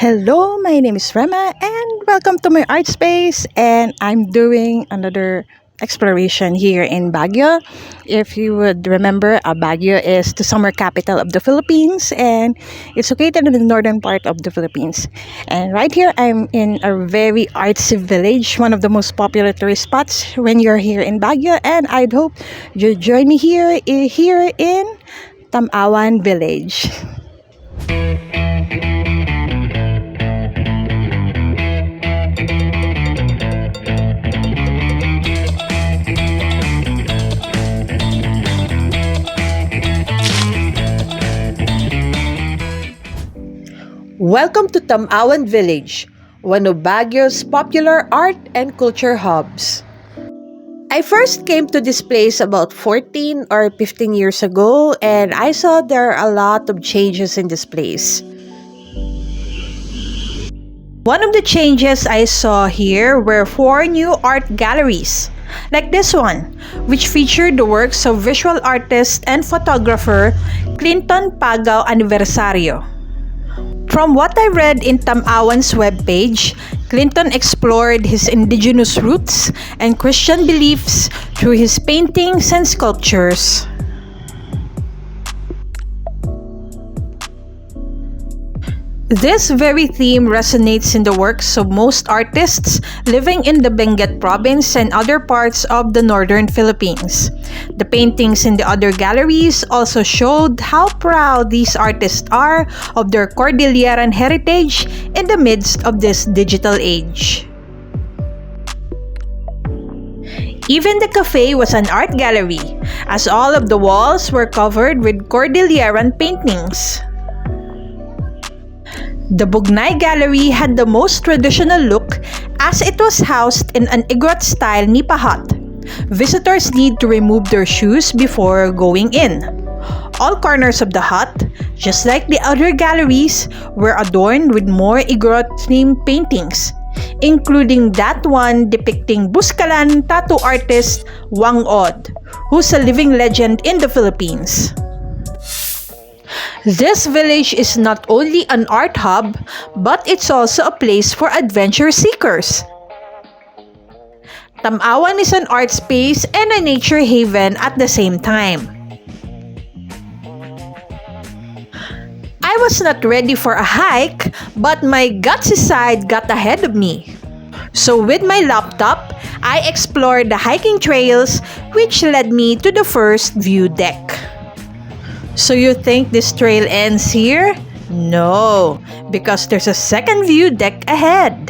Hello, my name is Rema and welcome to my art space, and I'm doing another exploration here in Baguio. If you would remember, Baguio is the summer capital of the Philippines and it's located in the northern part of the Philippines. And right here I'm in a very artsy village, one of the most popular tourist spots when you're here in Baguio, and I'd hope you join me here in Tamawan Village. Welcome to Tamawan Village, one of Baguio's popular art and culture hubs. I first came to this place about 14 or 15 years ago, and I saw there are a lot of changes in this place. One of the changes I saw here were 4 new art galleries, like this one, which featured the works of visual artist and photographer Clinton Pagao Aniversario. From what I read in Tamawan's webpage, Clinton explored his indigenous roots and Christian beliefs through his paintings and sculptures. This very theme resonates in the works of most artists living in the Benguet province and other parts of the northern Philippines. The paintings in the other galleries also showed how proud these artists are of their Cordilleran heritage in the midst of this digital age. Even the cafe was an art gallery, as all of the walls were covered with Cordilleran paintings. The Bugnay Gallery had the most traditional look as it was housed in an Igorot-style nipa hut. Visitors need to remove their shoes before going in. All corners of the hut, just like the other galleries, were adorned with more Igorot-themed paintings, including that one depicting Buskalan tattoo artist Wang Od, who's a living legend in the Philippines. This village is not only an art hub, but it's also a place for adventure seekers. Tamawan is an art space and a nature haven at the same time. I was not ready for a hike, but my gutsy side got ahead of me. So with my laptop, I explored the hiking trails, which led me to the first view deck. So you think this trail ends here? No, because there's a second view deck ahead.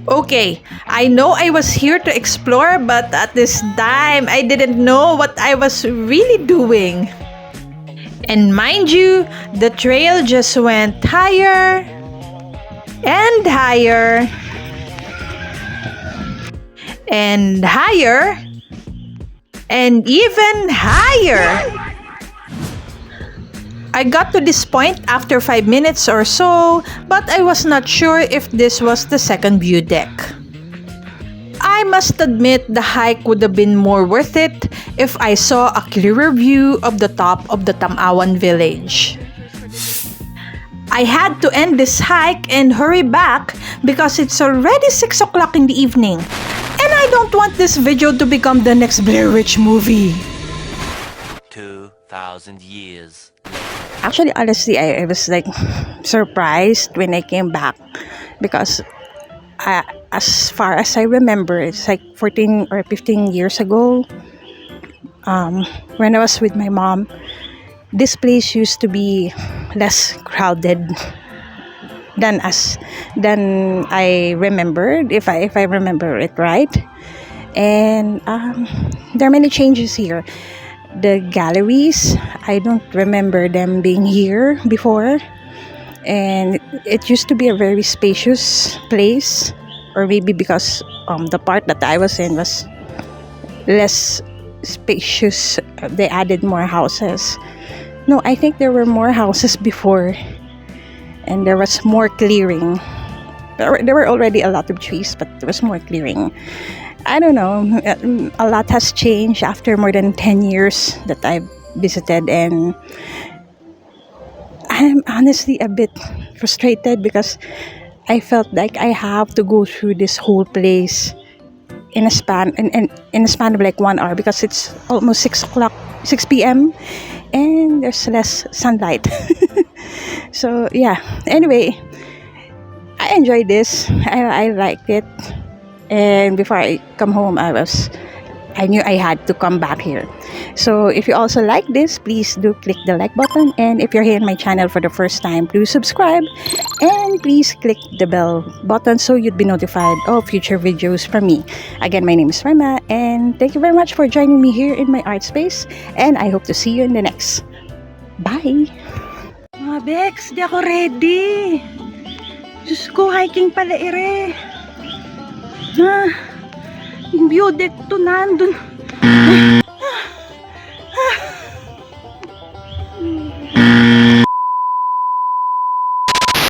Okay, I know I was here to explore, but at this time, I didn't know what I was really doing. And mind you, the trail just went higher and higher and higher and even higher. I got to this point after 5 minutes or so, but I was not sure if this was the second view deck. I must admit the hike would have been more worth it if I saw a clearer view of the top of the Tamawan village. I had to end this hike and hurry back because it's already 6 o'clock in the evening, and I don't want this video to become the next Blair Witch movie. 2,000 years. Actually, honestly, I was like surprised when I came back because as far as I remember, it's like 14 or 15 years ago, when I was with my mom, this place used to be less crowded than I remembered, if I remember it right. And there are many changes here. The galleries, I don't remember them being here before, and it used to be a very spacious place, or maybe because the part that I was in was less spacious, they added more houses. No, I think there were more houses before, and there was more clearing. There were already a lot of trees, but there was more clearing. I don't know, a lot has changed after more than 10 years that I've visited, and I'm honestly a bit frustrated because I felt like I have to go through this whole place in a span in a span of like 1 hour because it's almost 6 o'clock, 6 p.m. and there's less sunlight. So yeah. Anyway, I enjoyed this. I liked it. And before I come home, I knew I had to come back here. So if you also like this, please do click the like button. And if you're here in my channel for the first time, please subscribe. And please click the bell button so you'd be notified of future videos from me. Again, my name is Rema. And thank you very much for joining me here in my art space. And I hope to see you in the next. Bye! Mga Bex, di ako ready. Diyos ko, hiking pala ere. Yung view deck to nandun.